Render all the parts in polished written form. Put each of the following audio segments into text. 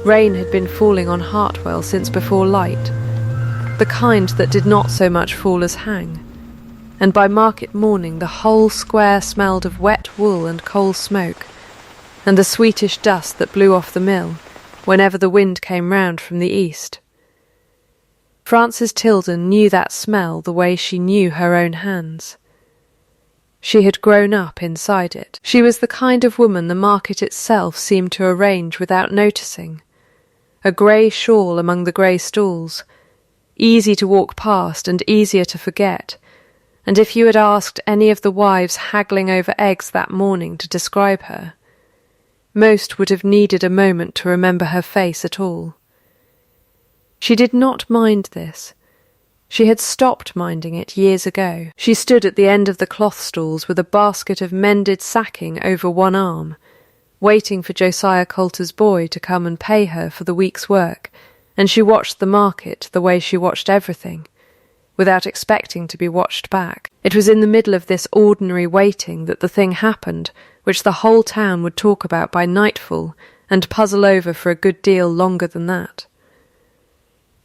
Rain had been falling on Hartwell since before light, the kind that did not so much fall as hang, and by market morning the whole square smelled of wet wool and coal smoke, and the sweetish dust that blew off the mill whenever the wind came round from the east. Frances Tilden knew that smell the way she knew her own hands. She had grown up inside it. She was the kind of woman the market itself seemed to arrange without noticing. A grey shawl among the grey stalls, easy to walk past and easier to forget, and if you had asked any of the wives haggling over eggs that morning to describe her, most would have needed a moment to remember her face at all. She did not mind this. She had stopped minding it years ago. She stood at the end of the cloth stalls with a basket of mended sacking over one arm, waiting for Josiah Coulter's boy to come and pay her for the week's work, and she watched the market the way she watched everything, without expecting to be watched back. It was in the middle of this ordinary waiting that the thing happened which the whole town would talk about by nightfall and puzzle over for a good deal longer than that.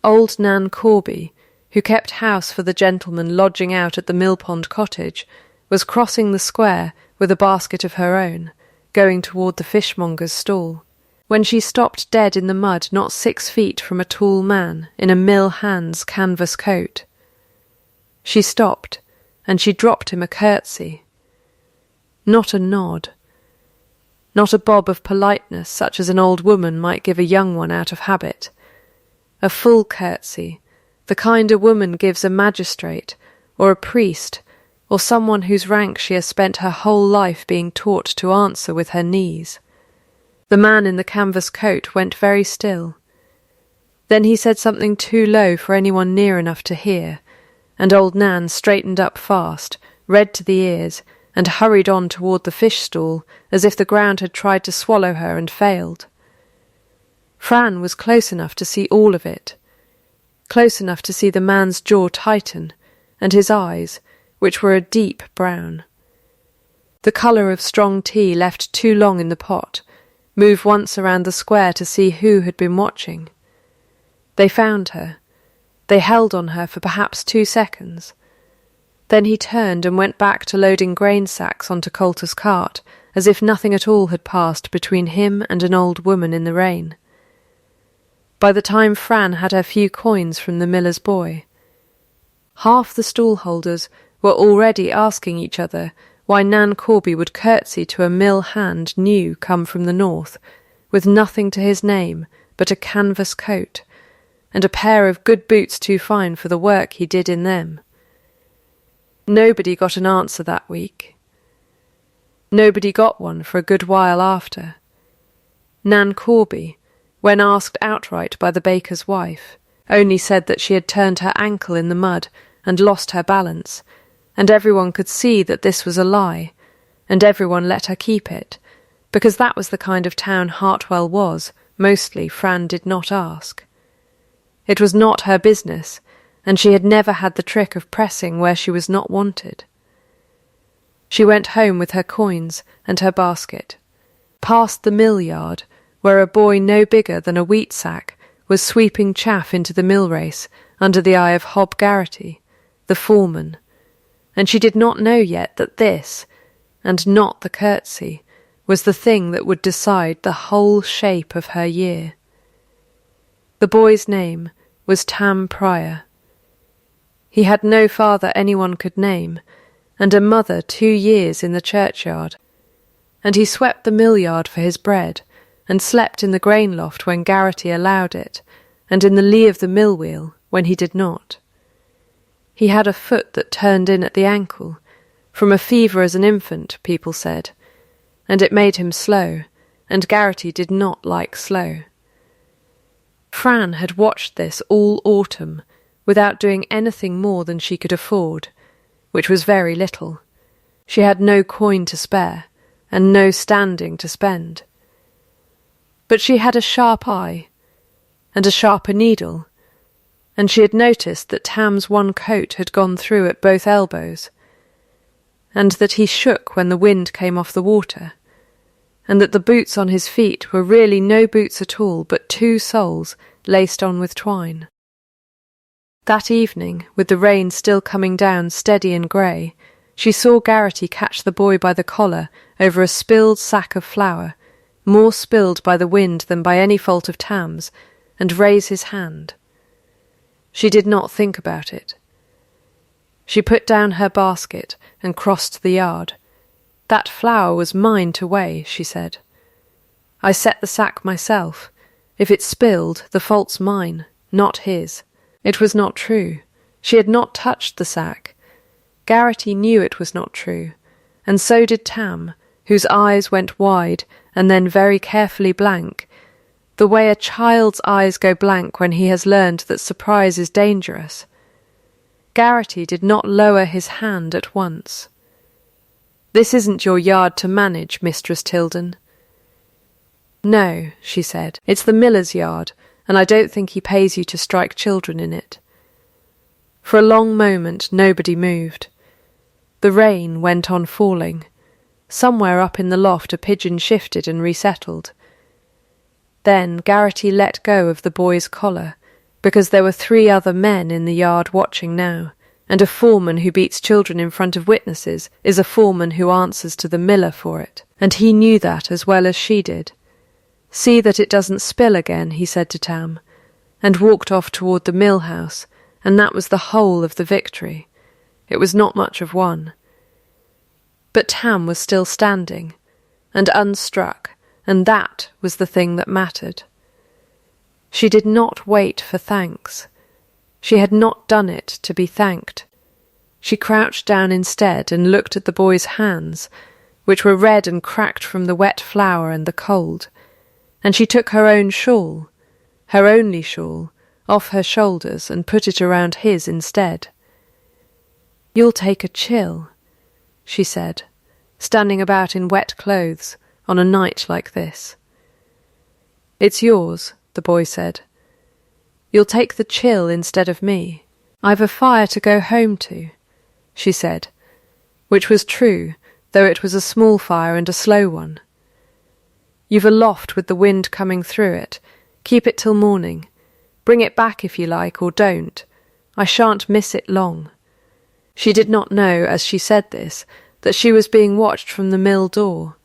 Old Nan Corby, who kept house for the gentleman lodging out at the Millpond cottage, was crossing the square with a basket of her own, going toward the fishmonger's stall, when she stopped dead in the mud not 6 feet from a tall man in a mill-hand's canvas coat. She stopped, and she dropped him a curtsy. Not a nod. Not a bob of politeness such as an old woman might give a young one out of habit. A full curtsy, the kind a woman gives a magistrate, or a priest, or someone whose rank she has spent her whole life being taught to answer with her knees. The man in the canvas coat went very still. Then he said something too low for anyone near enough to hear, and old Nan straightened up fast, red to the ears, and hurried on toward the fish stall as if the ground had tried to swallow her and failed. Fran was close enough to see all of it, close enough to see the man's jaw tighten, and his eyes, which were a deep brown, the colour of strong tea left too long in the pot, move once around the square to see who had been watching. They found her. They held on her for perhaps 2 seconds. Then he turned and went back to loading grain sacks onto Coulter's cart, as if nothing at all had passed between him and an old woman in the rain. By the time Fran had her few coins from the miller's boy, half the stall-holders were already asking each other why Nan Corby would curtsy to a mill hand new come from the north, with nothing to his name but a canvas coat, and a pair of good boots too fine for the work he did in them. Nobody got an answer that week. Nobody got one for a good while after. Nan Corby, when asked outright by the baker's wife, only said that she had turned her ankle in the mud and lost her balance, and everyone could see that this was a lie, and everyone let her keep it, because that was the kind of town Hartwell was. Mostly Fran did not ask. It was not her business, and she had never had the trick of pressing where she was not wanted. She went home with her coins and her basket, past the millyard, where a boy no bigger than a wheat sack was sweeping chaff into the mill race under the eye of Hob Garrity, the foreman, and she did not know yet that this, and not the curtsy, was the thing that would decide the whole shape of her year. The boy's name was Tam Pryor. He had no father anyone could name, and a mother 2 years in the churchyard, and he swept the millyard for his bread, and slept in the grain loft when Garrity allowed it, and in the lee of the mill wheel when he did not. He had a foot that turned in at the ankle, from a fever as an infant, people said, and it made him slow, and Garrity did not like slow. Fran had watched this all autumn, without doing anything more than she could afford, which was very little. She had no coin to spare, and no standing to spend. But she had a sharp eye, and a sharper needle, and she had noticed that Tam's one coat had gone through at both elbows, and that he shook when the wind came off the water, and that the boots on his feet were really no boots at all, but 2 soles laced on with twine. That evening, with the rain still coming down steady and grey, she saw Garrity catch the boy by the collar over a spilled sack of flour, more spilled by the wind than by any fault of Tam's, and raise his hand. She did not think about it. She put down her basket and crossed the yard. "That flour was mine to weigh," she said. "I set the sack myself. If it spilled, the fault's mine, not his." It was not true. She had not touched the sack. Garrity knew it was not true, and so did Tam, whose eyes went wide and then very carefully blank, the way a child's eyes go blank when he has learned that surprise is dangerous. Garrity did not lower his hand at once. "This isn't your yard to manage, Mistress Tilden." "No," she said, "it's the miller's yard, and I don't think he pays you to strike children in it." For a long moment nobody moved. The rain went on falling. Somewhere up in the loft a pigeon shifted and resettled. Then Garrity let go of the boy's collar, because there were 3 other men in the yard watching now, and a foreman who beats children in front of witnesses is a foreman who answers to the miller for it, and he knew that as well as she did. "See that it doesn't spill again," he said to Tam, and walked off toward the mill house, and that was the whole of the victory. It was not much of one. But Tam was still standing, and unstruck, and that was the thing that mattered. She did not wait for thanks. She had not done it to be thanked. She crouched down instead and looked at the boy's hands, which were red and cracked from the wet flour and the cold, and she took her own shawl, her only shawl, off her shoulders and put it around his instead. "You'll take a chill," she said, standing about in wet clothes on a night like this. "It's yours," the boy said. "You'll take the chill instead of me. I've a fire to go home to," she said, which was true, though it was a small fire and a slow one. "You've a loft with the wind coming through it. Keep it till morning. Bring it back if you like, or don't. I shan't miss it long." She did not know, as she said this, that she was being watched from the mill door,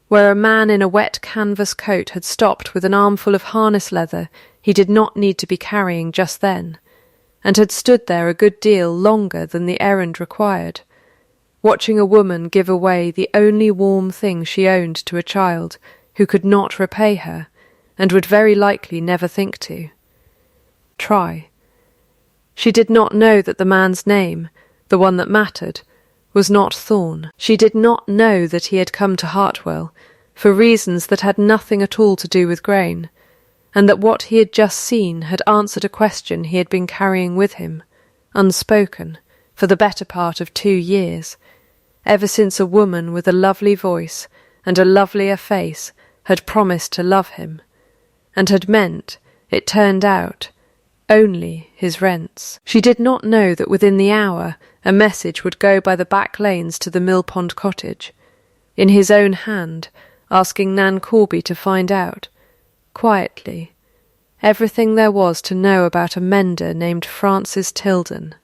where a man in a wet canvas coat had stopped with an armful of harness leather he did not need to be carrying just then, and had stood there a good deal longer than the errand required, watching a woman give away the only warm thing she owned to a child who could not repay her, and would very likely never think to. Try. She did not know that the man's name, the one that mattered, was not Thorn. She did not know that he had come to Hartwell for reasons that had nothing at all to do with grain, and that what he had just seen had answered a question he had been carrying with him, unspoken, for the better part of 2 years, ever since a woman with a lovely voice and a lovelier face had promised to love him, and had meant, it turned out, only his rents. She did not know that within the hour a message would go by the back lanes to the Mill Pond cottage, in his own hand, asking Nan Corby to find out, quietly, everything there was to know about a mender named Francis Tilden,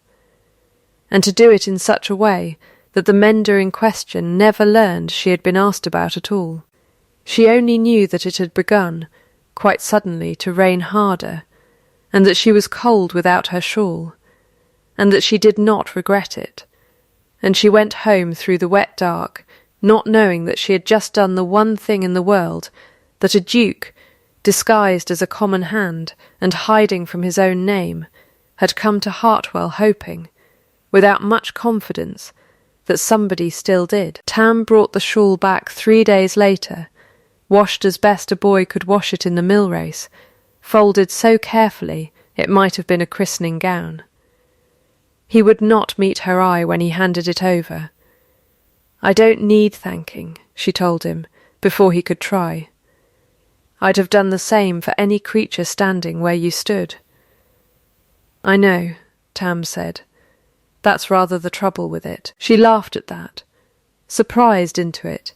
and to do it in such a way that the mender in question never learned she had been asked about at all. She only knew that it had begun, quite suddenly, to rain harder, and that she was cold without her shawl, and that she did not regret it, and she went home through the wet dark, not knowing that she had just done the one thing in the world that a duke, disguised as a common hand and hiding from his own name, had come to Hartwell hoping, without much confidence, that somebody still did. Tam brought the shawl back 3 days later, washed as best a boy could wash it in the mill race, folded so carefully it might have been a christening gown. He would not meet her eye when he handed it over. "I don't need thanking," she told him, before he could try. "I'd have done the same for any creature standing where you stood." "I know," Tam said. "That's rather the trouble with it." She laughed at that, surprised into it,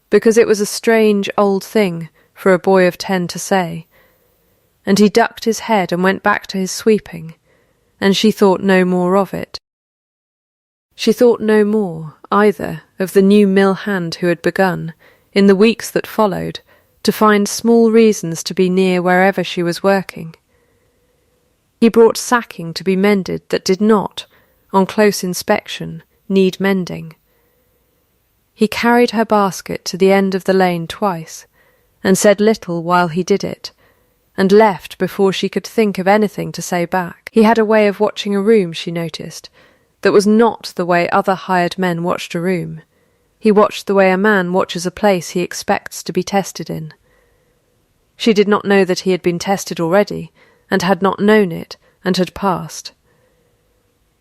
because it was a strange old thing for a boy of 10 to say, and he ducked his head and went back to his sweeping, and she thought no more of it. She thought no more, either, of the new mill hand who had begun, in the weeks that followed, to find small reasons to be near wherever she was working. He brought sacking to be mended that did not, on close inspection, need mending. He carried her basket to the end of the lane twice, and said little while he did it, and left before she could think of anything to say back. He had a way of watching a room, she noticed, that was not the way other hired men watched a room. He watched the way a man watches a place he expects to be tested in. She did not know that he had been tested already, and had not known it, and had passed.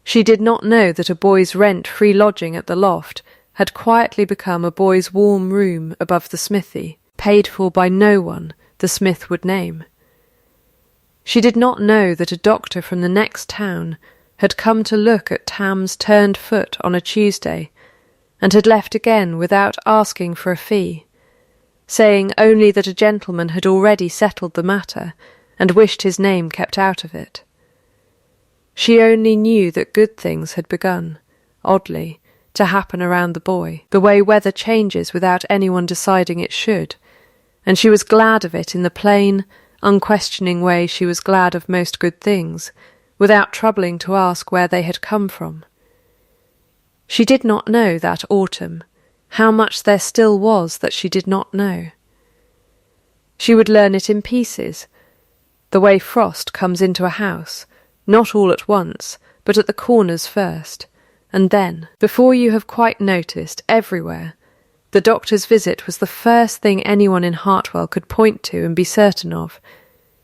She did not know that a boy's rent-free lodging at the loft had quietly become a boy's warm room above the smithy, paid for by no one the smith would name. She did not know that a doctor from the next town had come to look at Tam's turned foot on a Tuesday, and had left again without asking for a fee, saying only that a gentleman had already settled the matter, and wished his name kept out of it. She only knew that good things had begun, oddly, to happen around the boy, the way weather changes without anyone deciding it should, and she was glad of it in the plain, unquestioning way she was glad of most good things, without troubling to ask where they had come from. She did not know that autumn how much there still was that she did not know. She would learn it in pieces, the way frost comes into a house, not all at once, but at the corners first, and then, before you have quite noticed, everywhere, the doctor's visit was the first thing anyone in Hartwell could point to and be certain of,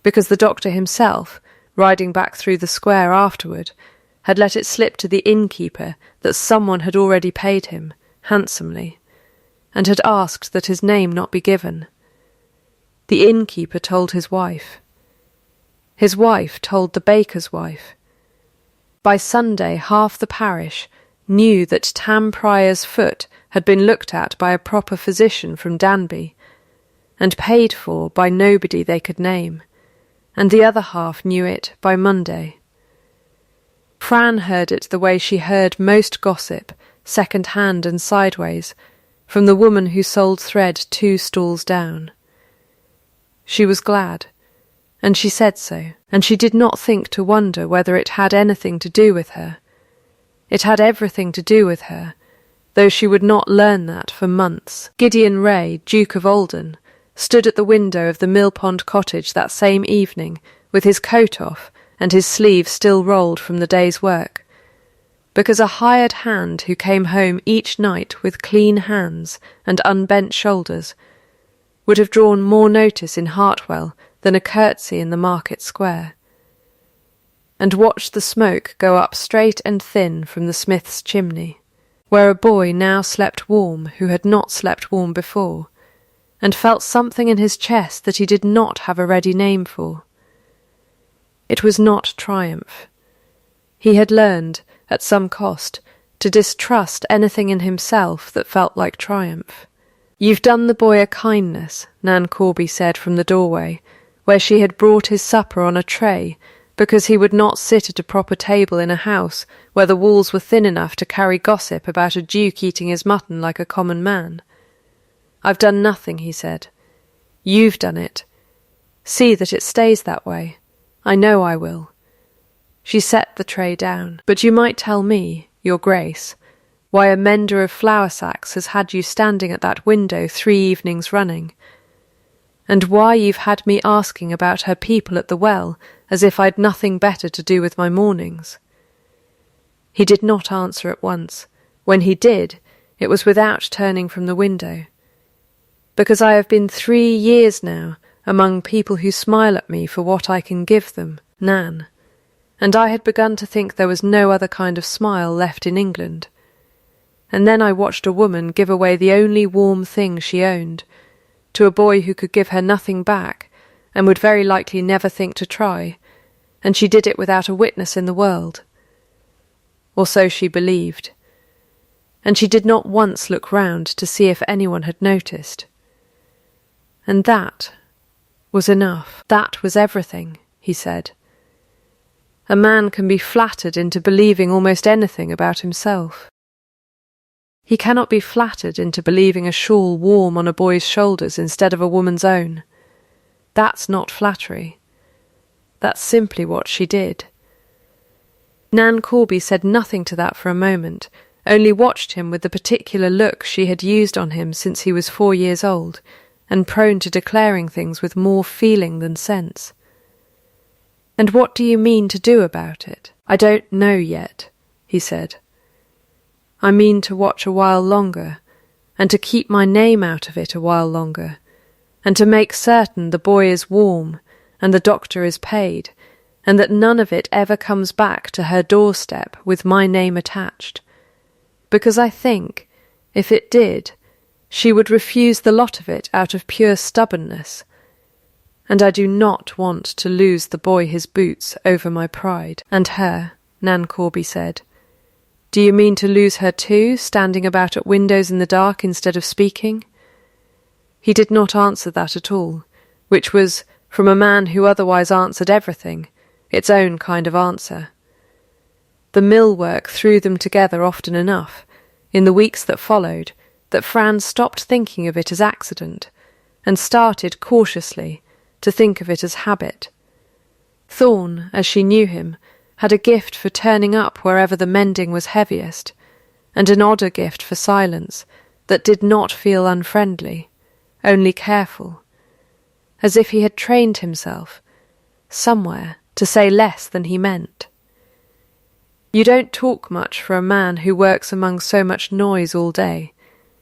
because the doctor himself, riding back through the square afterward, had let it slip to the innkeeper that someone had already paid him, handsomely, and had asked that his name not be given. The innkeeper told his wife. His wife told the baker's wife. By Sunday half the parish knew that Tam Prior's foot had been looked at by a proper physician from Danby, and paid for by nobody they could name, and the other half knew it by Monday. Fran heard it the way she heard most gossip, second-hand and sideways, from the woman who sold thread 2 stalls down. She was glad, and she said so, and she did not think to wonder whether it had anything to do with her. It had everything to do with her, though she would not learn that for months. Gideon Ray, Duke of Alden, stood at the window of the Millpond cottage that same evening, with his coat off and his sleeves still rolled from the day's work, because a hired hand who came home each night with clean hands and unbent shoulders would have drawn more notice in Hartwell than a curtsy in the market square, and watched the smoke go up straight and thin from the smith's chimney, where a boy now slept warm who had not slept warm before, and felt something in his chest that he did not have a ready name for. It was not triumph. He had learned, at some cost, to distrust anything in himself that felt like triumph. "You've done the boy a kindness," Nan Corby said from the doorway, where she had brought his supper on a tray, because he would not sit at a proper table in a house where the walls were thin enough to carry gossip about a duke eating his mutton like a common man. "I've done nothing," he said. "You've done it. See that it stays that way. I know I will." She set the tray down. "But you might tell me, Your Grace, why a mender of flour sacks has had you standing at that window 3 evenings running, and why you've had me asking about her people at the well as if I'd nothing better to do with my mornings." He did not answer at once. When he did, it was without turning from the window. "Because I have been 3 years now among people who smile at me for what I can give them, Nan, and I had begun to think there was no other kind of smile left in England. And then I watched a woman give away the only warm thing she owned, to a boy who could give her nothing back, and would very likely never think to try, and she did it without a witness in the world. Or so she believed. and she did not once look round to see if anyone had noticed. And that was enough. That was everything, he said. A man can be flattered into believing almost anything about himself. He cannot be flattered into believing a shawl warm on a boy's shoulders instead of a woman's own. That's not flattery. That's simply what she did. Nan Corby said nothing to that for a moment, only watched him with the particular look she had used on him since he was 4 years old, and prone to declaring things with more feeling than sense. "And what do you mean to do about it?" "I don't know yet," he said. "I mean to watch a while longer, and to keep my name out of it a while longer, and to make certain the boy is warm, and the doctor is paid, and that none of it ever comes back to her doorstep with my name attached. Because I think, if it did, she would refuse the lot of it out of pure stubbornness. And I do not want to lose the boy his boots over my pride." "And her," Nan Corby said. "Do you mean to lose her too, standing about at windows in the dark instead of speaking?" He did not answer that at all, which was, from a man who otherwise answered everything, its own kind of answer. The mill work threw them together often enough, in the weeks that followed, that Fran stopped thinking of it as accident, and started cautiously to think of it as habit. Thorne, as she knew him, had a gift for turning up wherever the mending was heaviest, and an odder gift for silence that did not feel unfriendly, only careful, as if he had trained himself, somewhere, to say less than he meant. "You don't talk much for a man who works among so much noise all day,"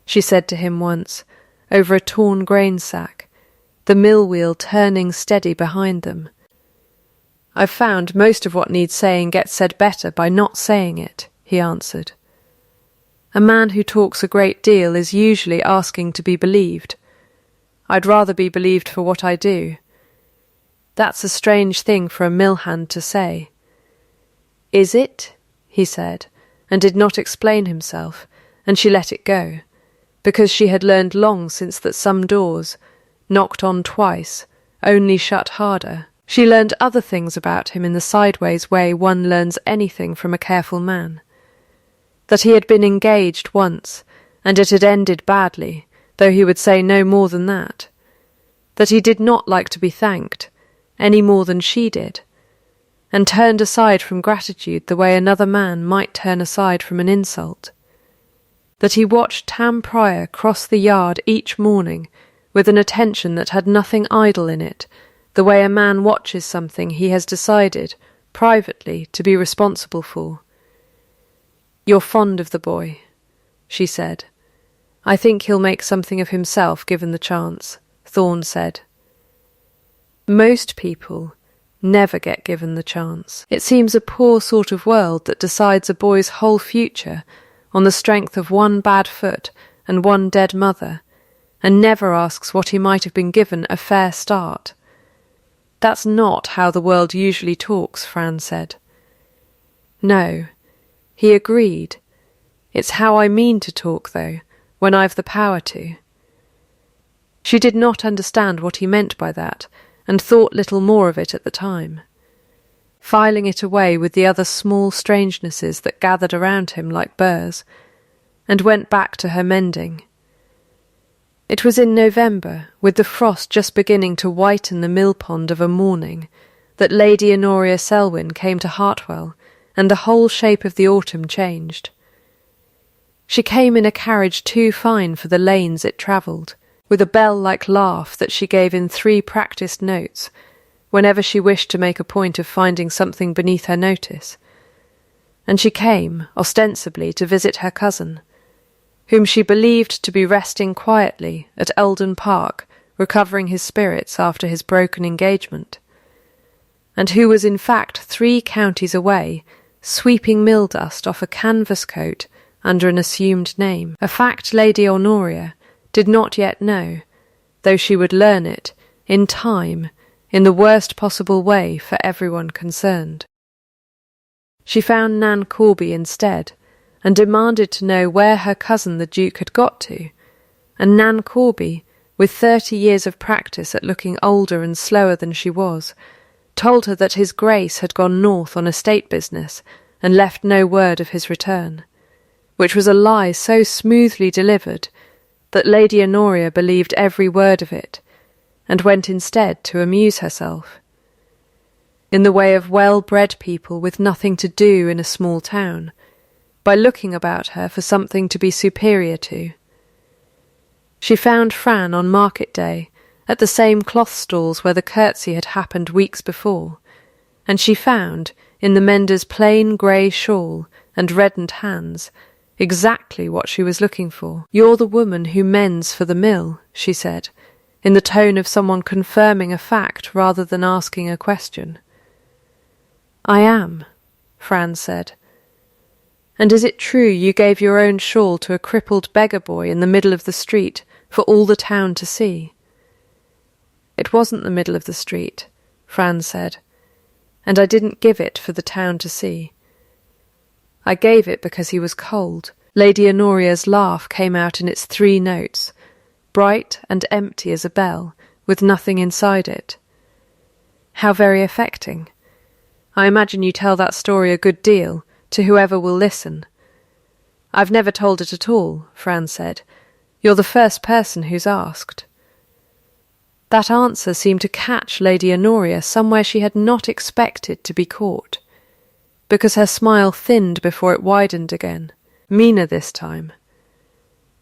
she said to him once, over a torn grain sack, the mill wheel turning steady behind them. "I've found most of what needs saying gets said better by not saying it," he answered. "A man who talks a great deal is usually asking to be believed. I'd rather be believed for what I do. That's a strange thing for a mill hand to say." "Is it?" he said, and did not explain himself, and she let it go, because she had learned long since that some doors, knocked on twice, only shut harder. She learned other things about him in the sideways way one learns anything from a careful man. That he had been engaged once, and it had ended badly, though he would say no more than that. That he did not like to be thanked, any more than she did, and turned aside from gratitude the way another man might turn aside from an insult. That he watched Tam Pryor cross the yard each morning with an attention that had nothing idle in it, the way a man watches something he has decided, privately, to be responsible for. "You're fond of the boy," she said. "I think he'll make something of himself given the chance," Thorne said. "Most people never get given the chance. It seems a poor sort of world that decides a boy's whole future on the strength of one bad foot and one dead mother, and never asks what he might have been given a fair start. That's not how the world usually talks," Fran said. "No," he agreed. "It's how I mean to talk, though, when I've the power to." She did not understand what he meant by that, and thought little more of it at the time, filing it away with the other small strangenesses that gathered around him like burrs, and went back to her mending. It was in November, with the frost just beginning to whiten the mill pond of a morning, that Lady Anoria Selwyn came to Hartwell, and the whole shape of the autumn changed. She came in a carriage too fine for the lanes it travelled, with a bell-like laugh that she gave in 3 practised notes, whenever she wished to make a point of finding something beneath her notice. And she came, ostensibly, to visit her cousin, whom she believed to be resting quietly at Eldon Park, recovering his spirits after his broken engagement, and who was in fact 3 counties away, sweeping mill dust off a canvas coat under an assumed name, a fact Lady Anoria did not yet know, though she would learn it, in time, in the worst possible way for everyone concerned. She found Nan Corby instead, and demanded to know where her cousin the Duke had got to, and Nan Corby, with 30 years of practice at looking older and slower than she was, told her that his Grace had gone north on estate business and left no word of his return, which was a lie so smoothly delivered that Lady Anoria believed every word of it, and went instead to amuse herself, in the way of well-bred people with nothing to do in a small town, by looking about her for something to be superior to. She found Fran on market day at the same cloth stalls where the curtsy had happened weeks before, and she found, in the mender's plain grey shawl and reddened hands, exactly what she was looking for. "You're the woman who mends for the mill," she said, in the tone of someone confirming a fact rather than asking a question. "I am," Fran said. "And is it true you gave your own shawl to a crippled beggar boy in the middle of the street for all the town to see?" "It wasn't the middle of the street," Fran said, "and I didn't give it for the town to see. I gave it because he was cold." Lady Honoria's laugh came out in its 3 notes, bright and empty as a bell, with nothing inside it. "How very affecting. I imagine you tell that story a good deal, to whoever will listen." "I've never told it at all," Fran said. "You're the first person who's asked." That answer seemed to catch Lady Honoria somewhere she had not expected to be caught, because her smile thinned before it widened again, meaner this time.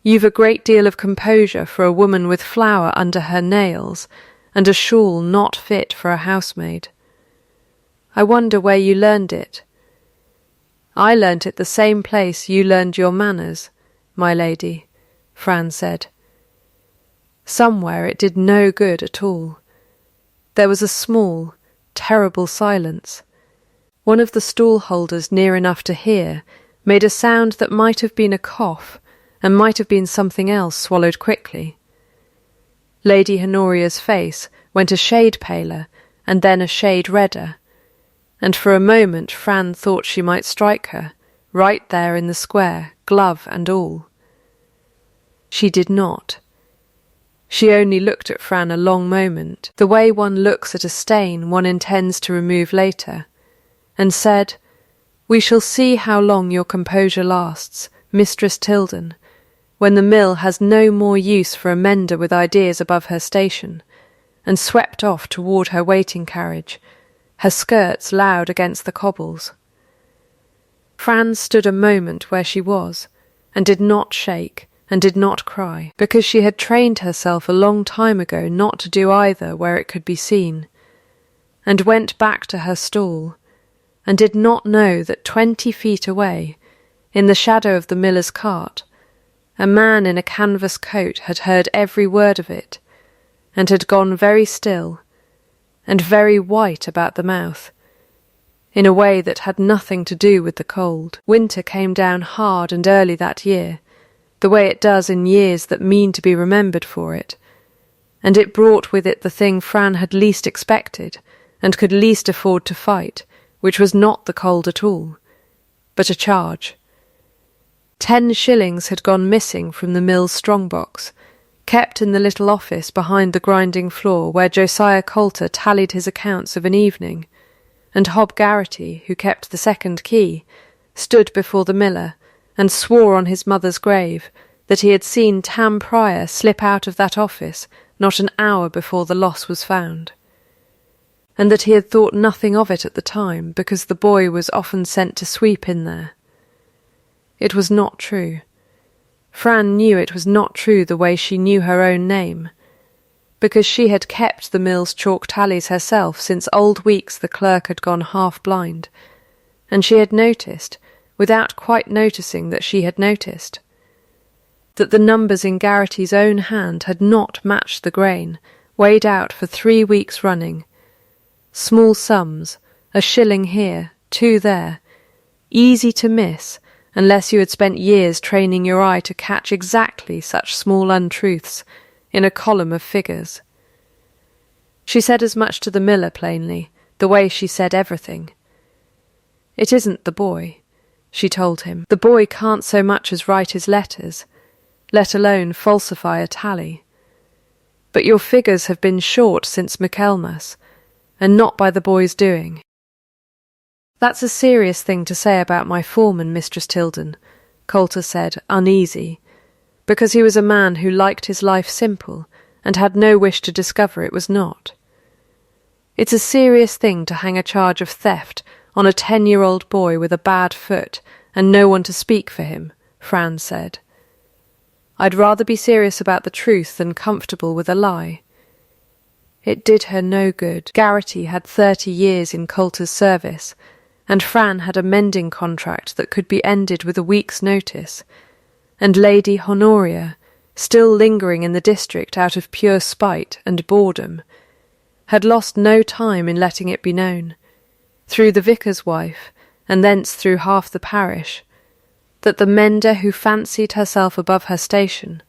"You've a great deal of composure for a woman with flour under her nails and a shawl not fit for a housemaid. I wonder where you learned it." "I learnt it the same place you learned your manners, my lady," Fran said. Somewhere it did no good at all. There was a small, terrible silence. One of the stall holders near enough to hear made a sound that might have been a cough and might have been something else swallowed quickly. Lady Honoria's face went a shade paler and then a shade redder, and for a moment Fran thought she might strike her, right there in the square, glove and all. She did not. She only looked at Fran a long moment, the way one looks at a stain one intends to remove later, and said, "We shall see how long your composure lasts, Mistress Tilden, when the mill has no more use for a mender with ideas above her station," and swept off toward her waiting carriage, her skirts loud against the cobbles. Fran stood a moment where she was, and did not shake, and did not cry, because she had trained herself a long time ago not to do either where it could be seen, and went back to her stall, and did not know that 20 feet away, in the shadow of the miller's cart, a man in a canvas coat had heard every word of it, and had gone very still, and very white about the mouth, in a way that had nothing to do with the cold. Winter came down hard and early that year, the way it does in years that mean to be remembered for it, and it brought with it the thing Fran had least expected, and could least afford to fight, which was not the cold at all, but a charge. 10 shillings had gone missing from the mill's strong-box, kept in the little office behind the grinding floor where Josiah Coulter tallied his accounts of an evening, and Hob Garrity, who kept the second key, stood before the miller, and swore on his mother's grave that he had seen Tam Pryor slip out of that office not an hour before the loss was found, and that he had thought nothing of it at the time because the boy was often sent to sweep in there. It was not true. Fran knew it was not true the way she knew her own name, because she had kept the mill's chalk tallies herself since old Weeks the clerk had gone half-blind, and she had noticed, without quite noticing that she had noticed, that the numbers in Garrity's own hand had not matched the grain, weighed out for 3 weeks running. Small sums, a shilling here, 2 there, easy to miss unless you had spent years training your eye to catch exactly such small untruths in a column of figures. She said as much to the miller plainly, the way she said everything. "It isn't the boy. she told him. "The boy can't so much as write his letters, let alone falsify a tally. But your figures have been short since Michaelmas, and not by the boy's doing." "That's a serious thing to say about my foreman, Mistress Tilden," Coulter said, uneasy, because he was a man who liked his life simple and had no wish to discover it was not. "It's a serious thing to hang a charge of theft on a 10-year-old boy with a bad foot and no one to speak for him," Fran said. "I'd rather be serious about the truth than comfortable with a lie." It did her no good. Garrity had 30 years in Coulter's service, and Fran had a mending contract that could be ended with a week's notice, and Lady Honoria, still lingering in the district out of pure spite and boredom, had lost no time in letting it be known, through the vicar's wife, and thence through half the parish, that the mender who fancied herself above her station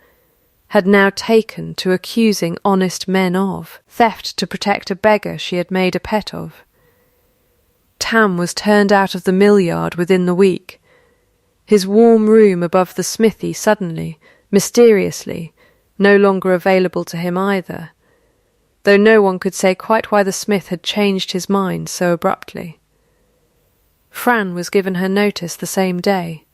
had now taken to accusing honest men of theft to protect a beggar she had made a pet of. Tam was turned out of the millyard within the week, his warm room above the smithy suddenly, mysteriously, no longer available to him either, though no one could say quite why the smith had changed his mind so abruptly. Fran was given her notice the same day.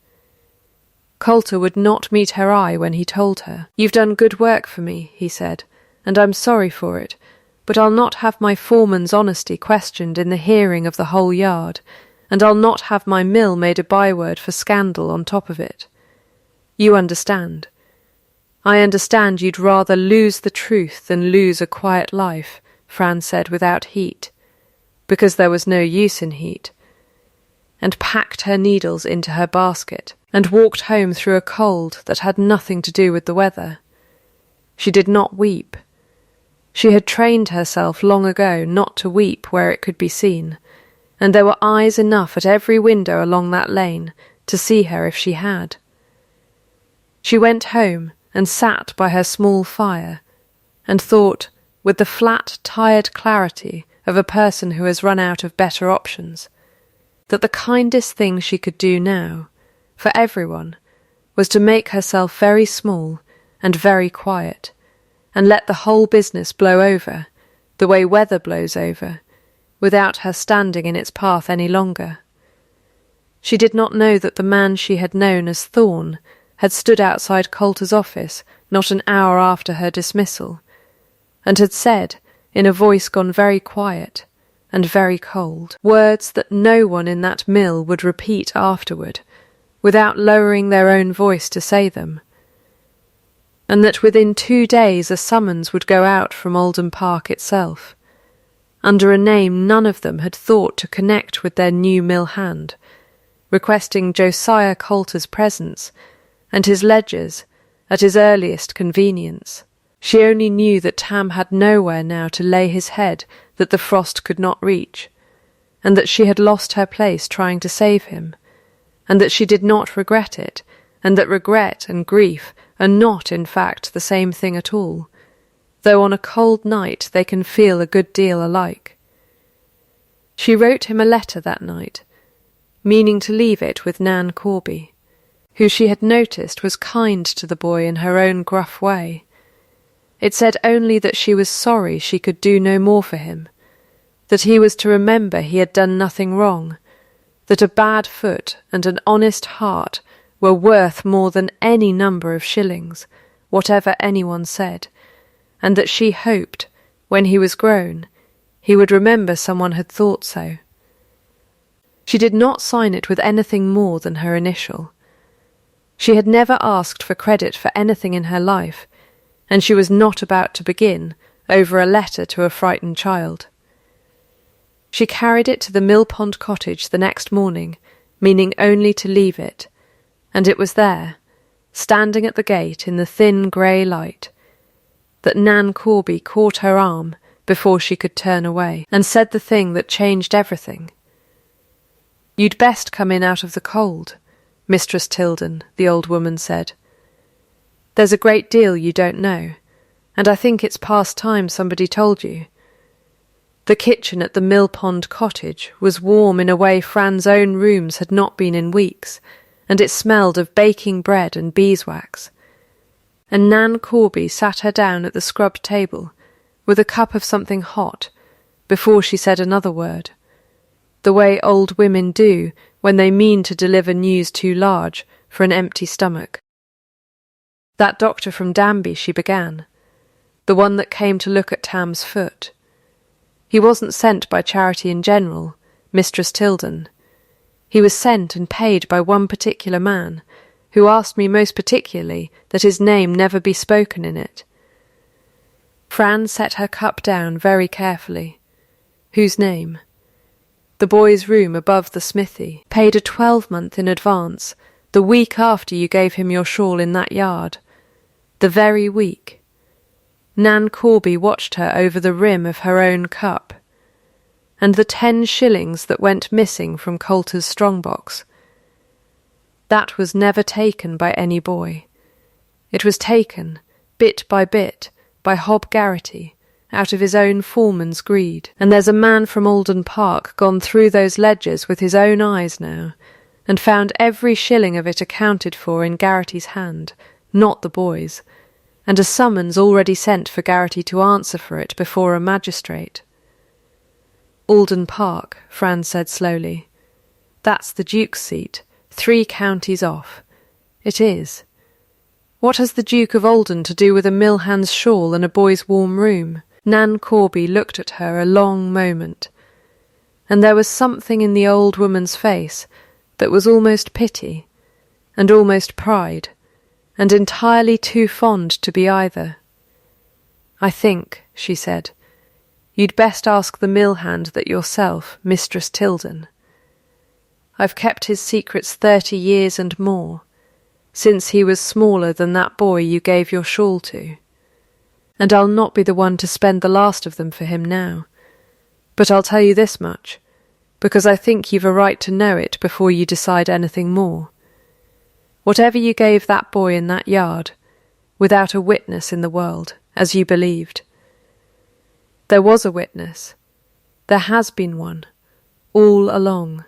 Coulter would not meet her eye when he told her. "You've done good work for me," he said, "and I'm sorry for it, but I'll not have my foreman's honesty questioned in the hearing of the whole yard, and I'll not have my mill made a byword for scandal on top of it. You understand. I understand you'd rather lose the truth than lose a quiet life," Fran said without heat, because there was no use in heat, and packed her needles into her basket, and walked home through a cold that had nothing to do with the weather. She did not weep. She had trained herself long ago not to weep where it could be seen, and there were eyes enough at every window along that lane to see her if she had. She went home and sat by her small fire, and thought, with the flat, tired clarity of a person who has run out of better options, that the kindest thing she could do now, for everyone, was to make herself very small and very quiet, and let the whole business blow over, the way weather blows over, without her standing in its path any longer. She did not know that the man she had known as Thorn had stood outside Coulter's office not an hour after her dismissal, and had said, in a voice gone very quiet and very cold, words that no one in that mill would repeat afterward, without lowering their own voice to say them, and that within 2 days a summons would go out from Oldham Park itself, under a name none of them had thought to connect with their new mill hand, requesting Josiah Coulter's presence and his ledgers at his earliest convenience. She only knew that Tam had nowhere now to lay his head that the frost could not reach, and that she had lost her place trying to save him, and that she did not regret it, and that regret and grief are not, in fact, the same thing at all, though on a cold night they can feel a good deal alike. She wrote him a letter that night, meaning to leave it with Nan Corby, who she had noticed was kind to the boy in her own gruff way. It said only that she was sorry she could do no more for him, that he was to remember he had done nothing wrong, that a bad foot and an honest heart were worth more than any number of shillings, whatever anyone said, and that she hoped, when he was grown, he would remember someone had thought so. She did not sign it with anything more than her initial. She had never asked for credit for anything in her life, and she was not about to begin over a letter to a frightened child. She carried it to the Mill Pond cottage the next morning, meaning only to leave it, and it was there, standing at the gate in the thin grey light, that Nan Corby caught her arm before she could turn away, and said the thing that changed everything. "You'd best come in out of the cold, Mistress Tilden," the old woman said. "There's a great deal you don't know, and I think it's past time somebody told you. The kitchen at the Mill Pond cottage was warm in a way Fran's own rooms had not been in weeks, and it smelled of baking bread and beeswax. And Nan Corby sat her down at the scrubbed table, with a cup of something hot, before she said another word, the way old women do when they mean to deliver news too large for an empty stomach. "That doctor from Danby," she began, "the one that came to look at Tam's foot. He wasn't sent by charity in general, Mistress Tilden. He was sent and paid by one particular man, who asked me most particularly that his name never be spoken in it." Fran set her cup down very carefully. "Whose name?" "The boy's room above the smithy, paid a 12-month in advance, the week after you gave him your shawl in that yard. The very week." Nan Corby watched her over the rim of her own cup. "And the 10 shillings that went missing from Coulter's strongbox. That was never taken by any boy. It was taken, bit by bit, by Hob Garrity, out of his own foreman's greed. And there's a man from Alden Park gone through those ledgers with his own eyes now, and found every shilling of it accounted for in Garrity's hand, not the boy's, and a summons already sent for Garrity to answer for it before a magistrate." "Alden Park," Fran said slowly. "That's the Duke's seat, 3 counties off. It is. What has the Duke of Alden to do with a mill hand's shawl and a boy's warm room?" Nan Corby looked at her a long moment, and there was something in the old woman's face that was almost pity, and almost pride, and entirely too fond to be either. "I think," she said, "you'd best ask the mill hand that yourself, Mistress Tilden. I've kept his secrets 30 years and more, since he was smaller than that boy you gave your shawl to. And I'll not be the one to spend the last of them for him now. But I'll tell you this much, because I think you've a right to know it before you decide anything more. Whatever you gave that boy in that yard, without a witness in the world, as you believed. There was a witness. There has been one, all along."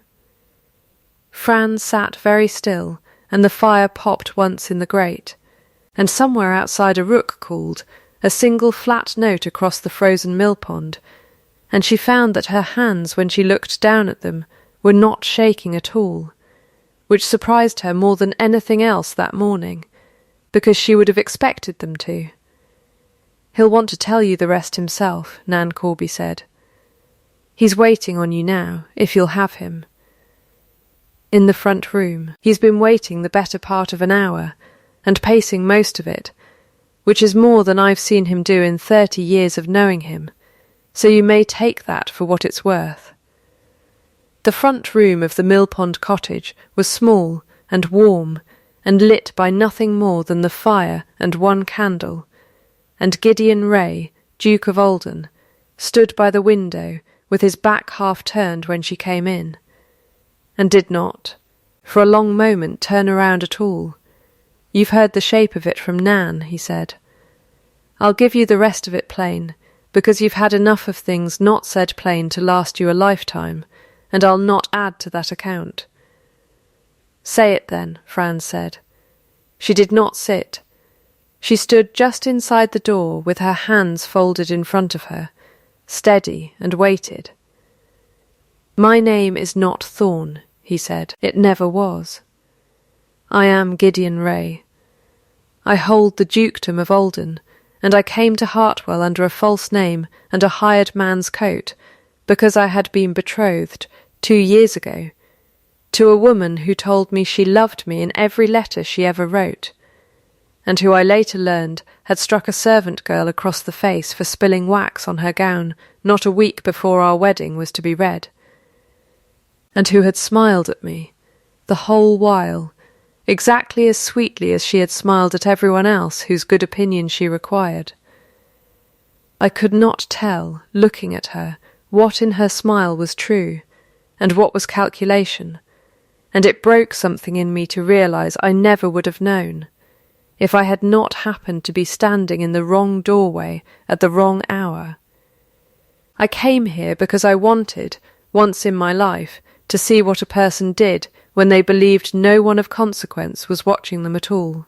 Fran sat very still, and the fire popped once in the grate, and somewhere outside a rook called, a single flat note across the frozen mill pond, and she found that her hands, when she looked down at them, were not shaking at all, which surprised her more than anything else that morning, because she would have expected them to. "He'll want to tell you the rest himself," Nan Corby said. "He's waiting on you now, if you'll have him." "In the front room. He's been waiting the better part of an hour, and pacing most of it, which is more than I've seen him do in 30 years of knowing him, so you may take that for what it's worth." The front room of the Mill Pond cottage was small and warm, and lit by nothing more than the fire and 1 candle, and Gideon Ray, Duke of Alden, stood by the window with his back half turned when she came in, and did not, for a long moment, turn around at all. "You've heard the shape of it from Nan," he said. "I'll give you the rest of it plain, because you've had enough of things not said plain to last you a lifetime, and I'll not add to that account." "Say it then," Fran said. She did not sit. She stood just inside the door with her hands folded in front of her, steady, and waited. "My name is not Thorn," he said. "It never was. I am Gideon Ray. I hold the dukedom of Alden, and I came to Hartwell under a false name and a hired man's coat, because I had been betrothed, 2 years ago, to a woman who told me she loved me in every letter she ever wrote, and who I later learned had struck a servant girl across the face for spilling wax on her gown not a week before our wedding was to be read, and who had smiled at me the whole while, exactly as sweetly as she had smiled at everyone else whose good opinion she required. I could not tell, looking at her, what in her smile was true, and what was calculation, and it broke something in me to realize I never would have known, if I had not happened to be standing in the wrong doorway at the wrong hour. I came here because I wanted, once in my life, to see what a person did when they believed no one of consequence was watching them at all.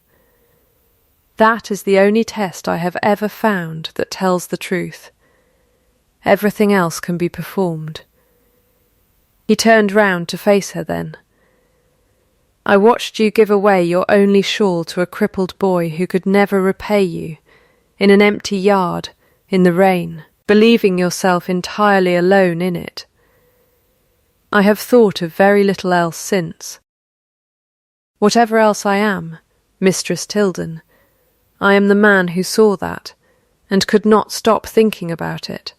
That is the only test I have ever found that tells the truth. Everything else can be performed. He turned round to face her then. I watched you give away your only shawl to a crippled boy who could never repay you, in an empty yard, in the rain, believing yourself entirely alone in it. I have thought of very little else since. Whatever else I am, Mistress Tilden, I am the man who saw that, and could not stop thinking about it,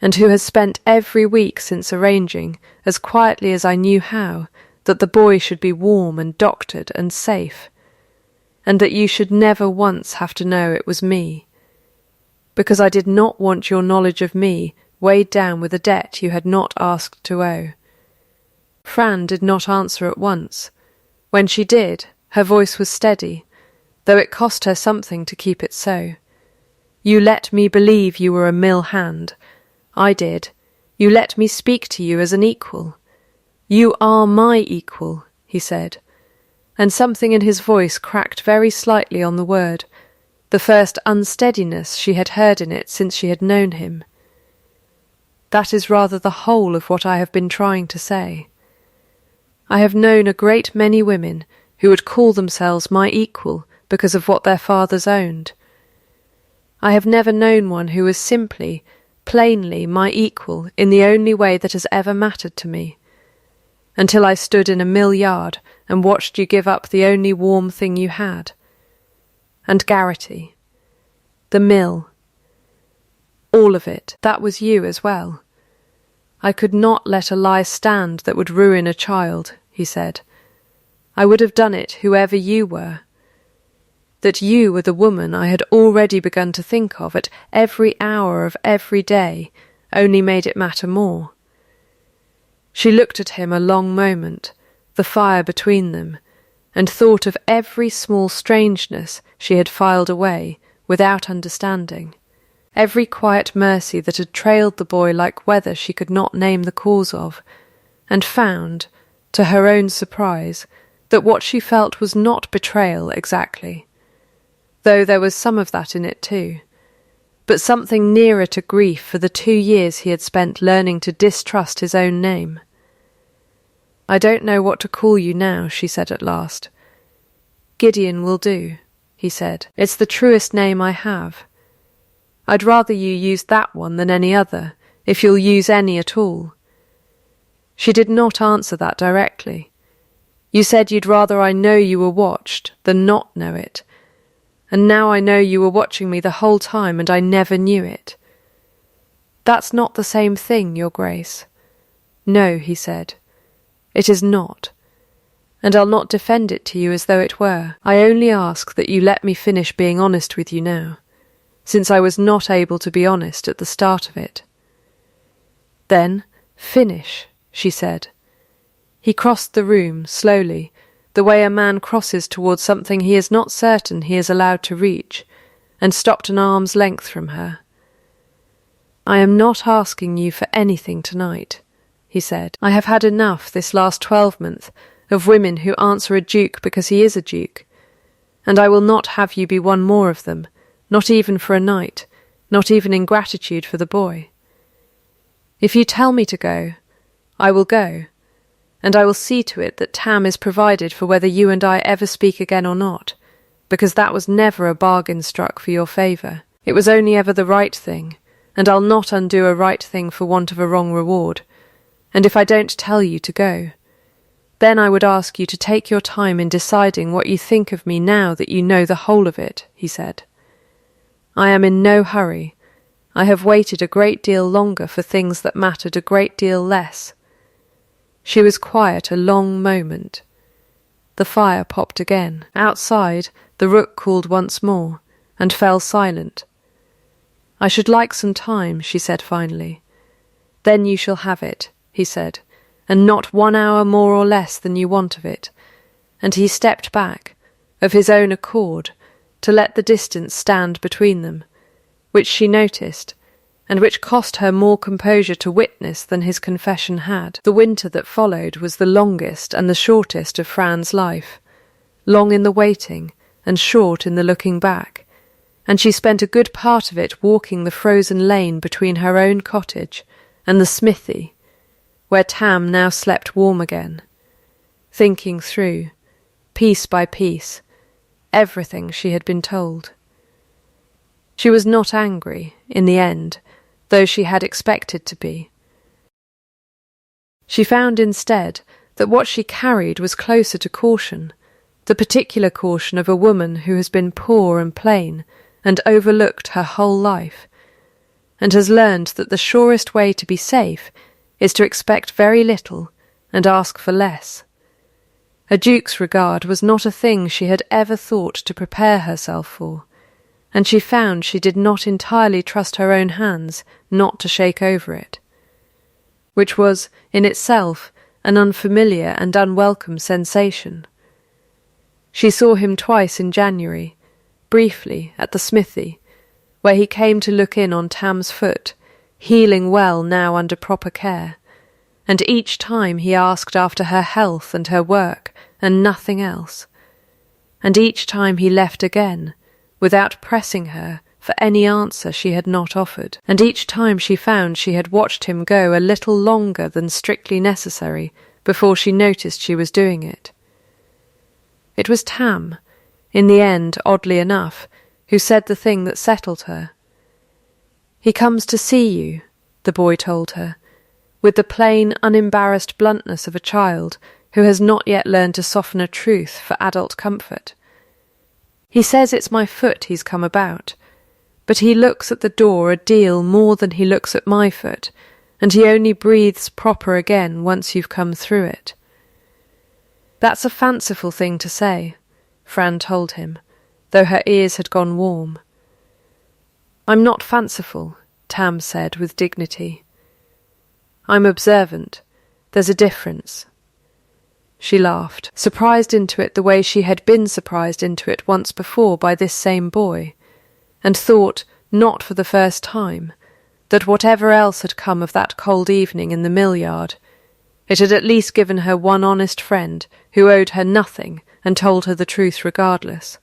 and who has spent every week since arranging, as quietly as I knew how, that the boy should be warm and doctored and safe, and that you should never once have to know it was me, because I did not want your knowledge of me weighed down with a debt you had not asked to owe. Fran did not answer at once. When she did, her voice was steady, though it cost her something to keep it so. You let me believe you were a mill hand. I did. You let me speak to you as an equal. You are my equal, he said, and something in his voice cracked very slightly on the word, the first unsteadiness she had heard in it since she had known him. That is rather the whole of what I have been trying to say. I have known a great many women who would call themselves my equal because of what their fathers owned. I have never known one who was simply, plainly my equal in the only way that has ever mattered to me, until I stood in a mill yard and watched you give up the only warm thing you had. And Garrity. The mill. All of it, that was you as well. I could not let a lie stand that would ruin a child, he said. I would have done it whoever you were. That you were the woman I had already begun to think of at every hour of every day only made it matter more. She looked at him a long moment, the fire between them, and thought of every small strangeness she had filed away without understanding, every quiet mercy that had trailed the boy like weather she could not name the cause of, and found, to her own surprise, that what she felt was not betrayal exactly, though there was some of that in it too, but something nearer to grief for the 2 years he had spent learning to distrust his own name. I don't know what to call you now, she said at last. Gideon will do, he said. It's the truest name I have. I'd rather you used that one than any other, if you'll use any at all. She did not answer that directly. You said you'd rather I know you were watched than not know it, and now I know you were watching me the whole time and I never knew it. That's not the same thing, Your Grace. No, he said. It is not, and I'll not defend it to you as though it were. I only ask that you let me finish being honest with you now, since I was not able to be honest at the start of it. Then, finish, she said. He crossed the room, slowly, the way a man crosses towards something he is not certain he is allowed to reach, and stopped an arm's length from her. I am not asking you for anything tonight, he said. I have had enough this last 12-month of women who answer a duke because he is a duke, and I will not have you be one more of them, not even for a night, not even in gratitude for the boy. If you tell me to go, I will go, and I will see to it that Tam is provided for whether you and I ever speak again or not, because that was never a bargain struck for your favour. It was only ever the right thing, and I'll not undo a right thing for want of a wrong reward. And if I don't tell you to go, then I would ask you to take your time in deciding what you think of me now that you know the whole of it, he said. I am in no hurry. I have waited a great deal longer for things that mattered a great deal less. She was quiet a long moment. The fire popped again. Outside, the rook called once more, and fell silent. I should like some time, she said finally. Then you shall have it, he said, and not 1 hour more or less than you want of it. And he stepped back, of his own accord, to let the distance stand between them, which she noticed, and which cost her more composure to witness than his confession had. The winter that followed was the longest and the shortest of Fran's life, long in the waiting and short in the looking back, and she spent a good part of it walking the frozen lane between her own cottage and the smithy, where Tam now slept warm again, thinking through, piece by piece, everything she had been told. She was not angry, in the end, though she had expected to be. She found instead that what she carried was closer to caution, the particular caution of a woman who has been poor and plain and overlooked her whole life, and has learned that the surest way to be safe is to expect very little and ask for less. A duke's regard was not a thing she had ever thought to prepare herself for, and she found she did not entirely trust her own hands not to shake over it, which was, in itself, an unfamiliar and unwelcome sensation. She saw him twice in January, briefly at the smithy, where he came to look in on Tam's foot, healing well now under proper care, and each time he asked after her health and her work and nothing else, and each time he left again, without pressing her for any answer she had not offered, and each time she found she had watched him go a little longer than strictly necessary before she noticed she was doing it. It was Tam, in the end, oddly enough, who said the thing that settled her. "He comes to see you," the boy told her, with the plain, unembarrassed bluntness of a child who has not yet learned to soften a truth for adult comfort. "He says it's my foot he's come about, but he looks at the door a deal more than he looks at my foot, and he only breathes proper again once you've come through it." "That's a fanciful thing to say," Fran told him, though her ears had gone warm. "I'm not fanciful," Tam said with dignity. "I'm observant. There's a difference." She laughed, surprised into it the way she had been surprised into it once before by this same boy, and thought, not for the first time, that whatever else had come of that cold evening in the millyard, it had at least given her one honest friend who owed her nothing and told her the truth regardless.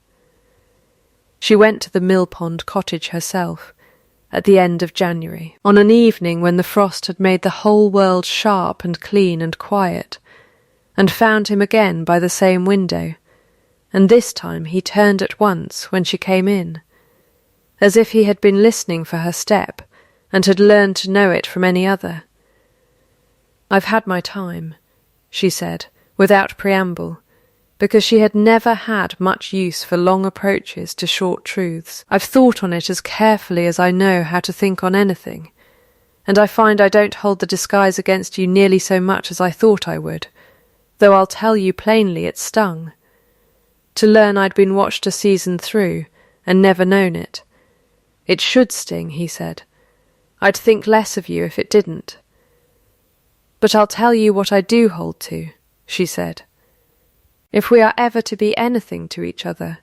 She went to the mill-pond cottage herself, at the end of January, on an evening when the frost had made the whole world sharp and clean and quiet, and found him again by the same window, and this time he turned at once when she came in, as if he had been listening for her step, and had learned to know it from any other. "I've had my time," she said, without preamble, because she had never had much use for long approaches to short truths. "I've thought on it as carefully as I know how to think on anything, and I find I don't hold the disguise against you nearly so much as I thought I would, though I'll tell you plainly it stung. To learn I'd been watched a season through, and never known it. It should sting," he said. "I'd think less of you if it didn't. But I'll tell you what I do hold to," she said. "If we are ever to be anything to each other,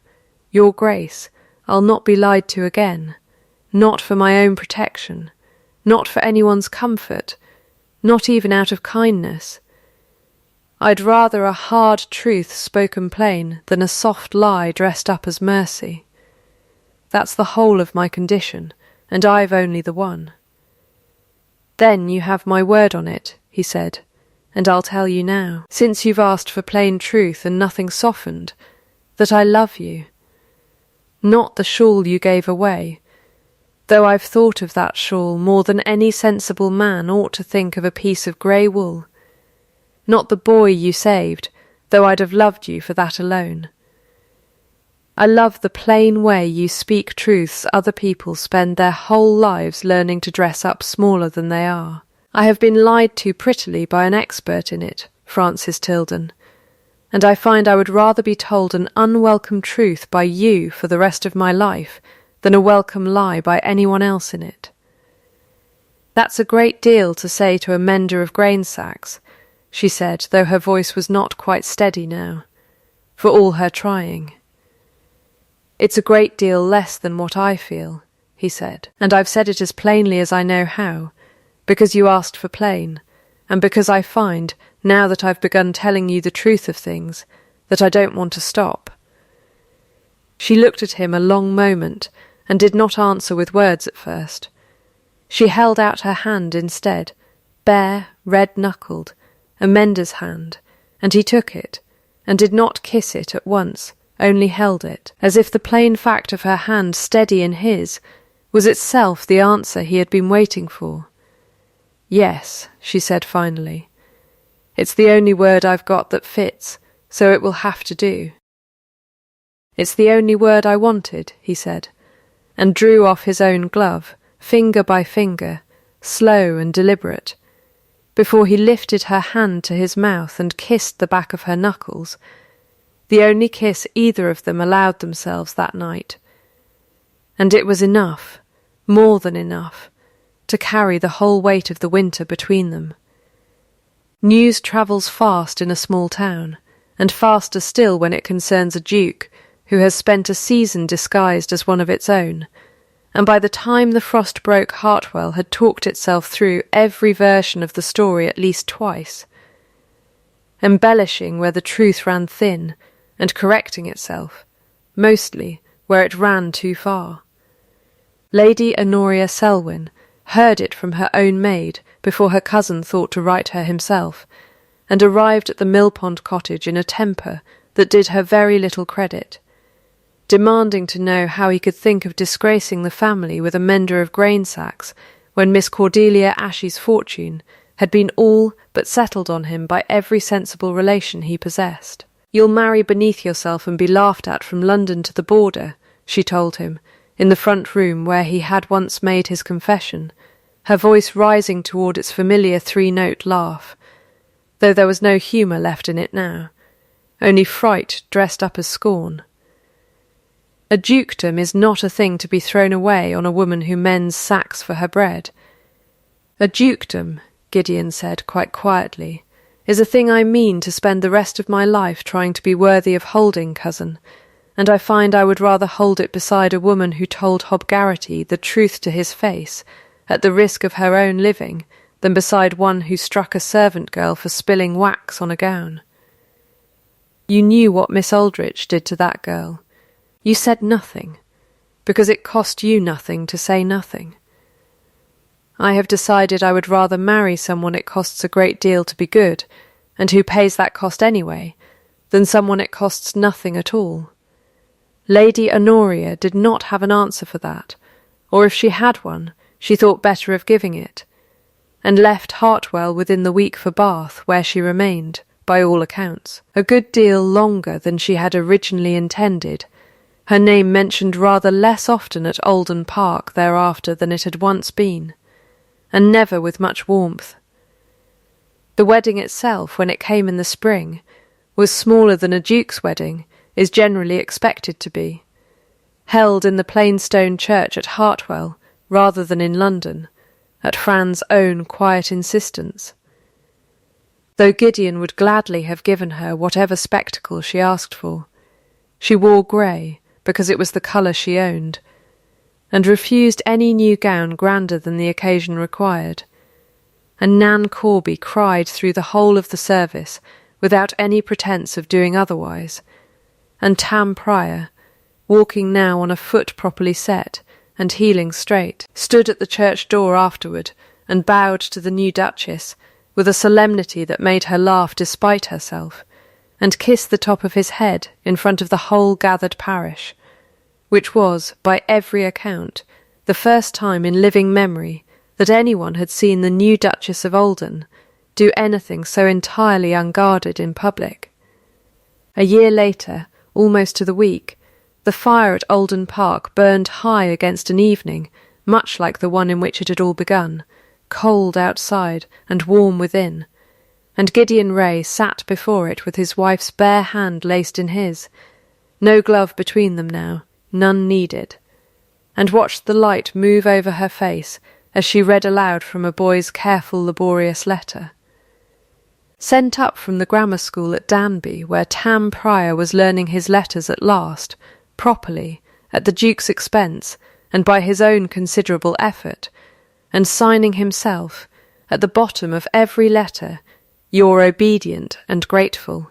your grace, I'll not be lied to again, not for my own protection, not for anyone's comfort, not even out of kindness. I'd rather a hard truth spoken plain than a soft lie dressed up as mercy. That's the whole of my condition, and I've only the one." "Then you have my word on it," he said, "and I'll tell you now, since you've asked for plain truth and nothing softened, that I love you. Not the shawl you gave away, though I've thought of that shawl more than any sensible man ought to think of a piece of grey wool. Not the boy you saved, though I'd have loved you for that alone. I love the plain way you speak truths other people spend their whole lives learning to dress up smaller than they are. I have been lied to prettily by an expert in it, Francis Tilden, and I find I would rather be told an unwelcome truth by you for the rest of my life than a welcome lie by anyone else in it. That's a great deal to say to a mender of grain sacks," she said, though her voice was not quite steady now, for all her trying. "It's a great deal less than what I feel," he said, and I've said it as plainly as I know how, because you asked for plain, and because I find, now that I've begun telling you the truth of things, that I don't want to stop." She looked at him a long moment, and did not answer with words at first. She held out her hand instead, bare, red-knuckled, Amanda's hand, and he took it, and did not kiss it at once, only held it, as if the plain fact of her hand steady in his was itself the answer he had been waiting for. "Yes," she said finally. "It's the only word I've got that fits, so it will have to do." "It's the only word I wanted," he said, and drew off his own glove, finger by finger, slow and deliberate, before he lifted her hand to his mouth and kissed the back of her knuckles, the only kiss either of them allowed themselves that night. And it was enough, more than enough, to carry the whole weight of the winter between them. News travels fast in a small town, and faster still when it concerns a duke who has spent a season disguised as one of its own, and by the time the frost broke, Hartwell had talked itself through every version of the story at least twice, embellishing where the truth ran thin, and correcting itself, mostly where it ran too far. Lady Anoria Selwyn heard it from her own maid before her cousin thought to write her himself, and arrived at the Millpond cottage in a temper that did her very little credit, demanding to know how he could think of disgracing the family with a mender of grain sacks when Miss Cordelia Ashey's fortune had been all but settled on him by every sensible relation he possessed. "You'll marry beneath yourself and be laughed at from London to the border," she told him, in the front room where he had once made his confession, her voice rising toward its familiar three-note laugh, though there was no humour left in it now, only fright dressed up as scorn. "A dukedom is not a thing to be thrown away on a woman who mends sacks for her bread." "A dukedom," Gideon said quite quietly, "is a thing I mean to spend the rest of my life trying to be worthy of holding, cousin, and I find I would rather hold it beside a woman who told Hob Garrity the truth to his face, at the risk of her own living, than beside one who struck a servant girl for spilling wax on a gown. You knew what Miss Aldrich did to that girl. You said nothing, because it cost you nothing to say nothing. I have decided I would rather marry someone it costs a great deal to be good, and who pays that cost anyway, than someone it costs nothing at all. Lady Anoria did not have an answer for that, or if she had one, she thought better of giving it, and left Hartwell within the week for Bath, where she remained, by all accounts, a good deal longer than she had originally intended, her name mentioned rather less often at Alden Park thereafter than it had once been, and never with much warmth. The wedding itself, when it came in the spring, was smaller than a duke's wedding is generally expected to be, held in the plain stone church at Hartwell rather than in London, at Fran's own quiet insistence, though Gideon would gladly have given her whatever spectacle she asked for. She wore grey, because it was the colour she owned, and refused any new gown grander than the occasion required, and Nan Corby cried through the whole of the service without any pretence of doing otherwise, and Tam Pryor, walking now on a foot properly set and heeling straight, stood at the church door afterward and bowed to the new Duchess with a solemnity that made her laugh despite herself, and kissed the top of his head in front of the whole gathered parish, which was, by every account, the first time in living memory that anyone had seen the new Duchess of Alden do anything so entirely unguarded in public. A year later, almost to the week, the fire at Alden Park burned high against an evening, much like the one in which it had all begun, cold outside and warm within, and Gideon Ray sat before it with his wife's bare hand laced in his, no glove between them now, none needed, and watched the light move over her face as she read aloud from a boy's careful, laborious letter. Sent up from the grammar school at Danby, where Tam Pryor was learning his letters at last, properly, at the Duke's expense, and by his own considerable effort, and signing himself, at the bottom of every letter, "Your obedient and grateful,"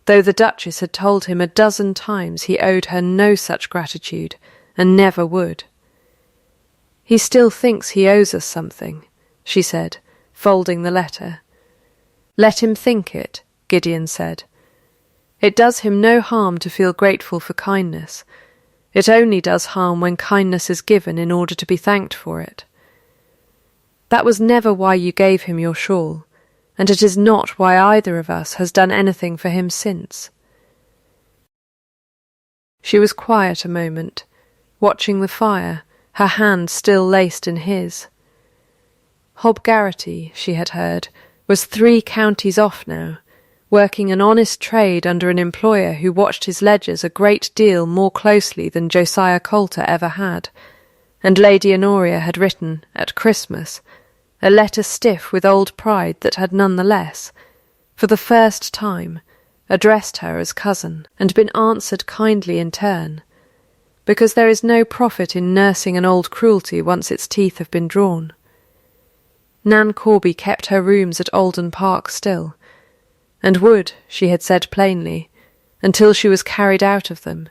though the Duchess had told him 12 times he owed her no such gratitude, and never would. "He still thinks he owes us something," she said, folding the letter. "Let him think it," Gideon said. "It does him no harm to feel grateful for kindness. It only does harm when kindness is given in order to be thanked for it. That was never why you gave him your shawl, and it is not why either of us has done anything for him since." She was quiet a moment, watching the fire, her hand still laced in his. Hob Garrity, she had heard, was 3 counties off now, working an honest trade under an employer who watched his ledgers a great deal more closely than Josiah Coulter ever had, and Lady Anoria had written, at Christmas, a letter stiff with old pride that had none the less, for the first time, addressed her as cousin, and been answered kindly in turn, because there is no profit in nursing an old cruelty once its teeth have been drawn. Nan Corby kept her rooms at Alden Park still, and would, she had said plainly, until she was carried out of them,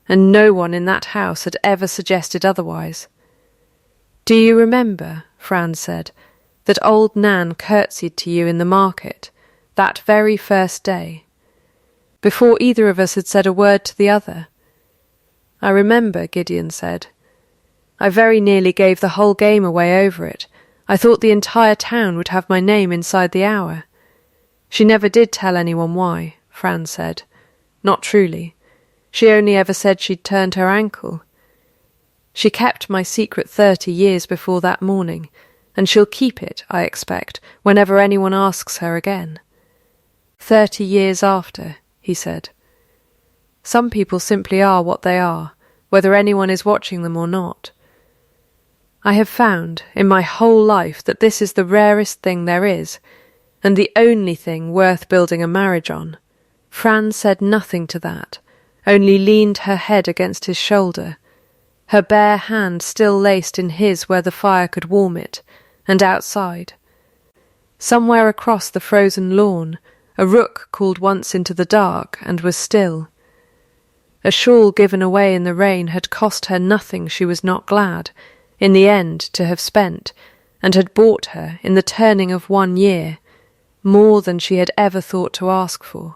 and no one in that house had ever suggested otherwise. "Do you remember," Fran said, "that old Nan curtsied to you in the market, that very first day, before either of us had said a word to the other?" "I remember," Gideon said. "I very nearly gave the whole game away over it. I thought the entire town would have my name inside the hour." "She never did tell anyone why," Fran said. "Not truly. She only ever said she'd turned her ankle. She kept my secret 30 years before that morning, and she'll keep it, I expect, whenever anyone asks her again." 30 years after, he said. "Some people simply are what they are, whether anyone is watching them or not. I have found, in my whole life, that this is the rarest thing there is, and the only thing worth building a marriage on." Fran said nothing to that, only leaned her head against his shoulder, her bare hand still laced in his where the fire could warm it, and outside. Somewhere across the frozen lawn, a rook called once into the dark and was still. A shawl given away in the rain had cost her nothing she was not glad, in the end, to have spent, and had bought her, in the turning of 1 year, more than she had ever thought to ask for.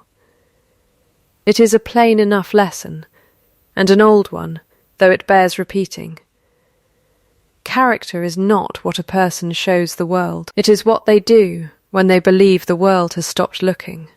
It is a plain enough lesson, and an old one, though it bears repeating. Character is not what a person shows the world. It is what they do when they believe the world has stopped looking.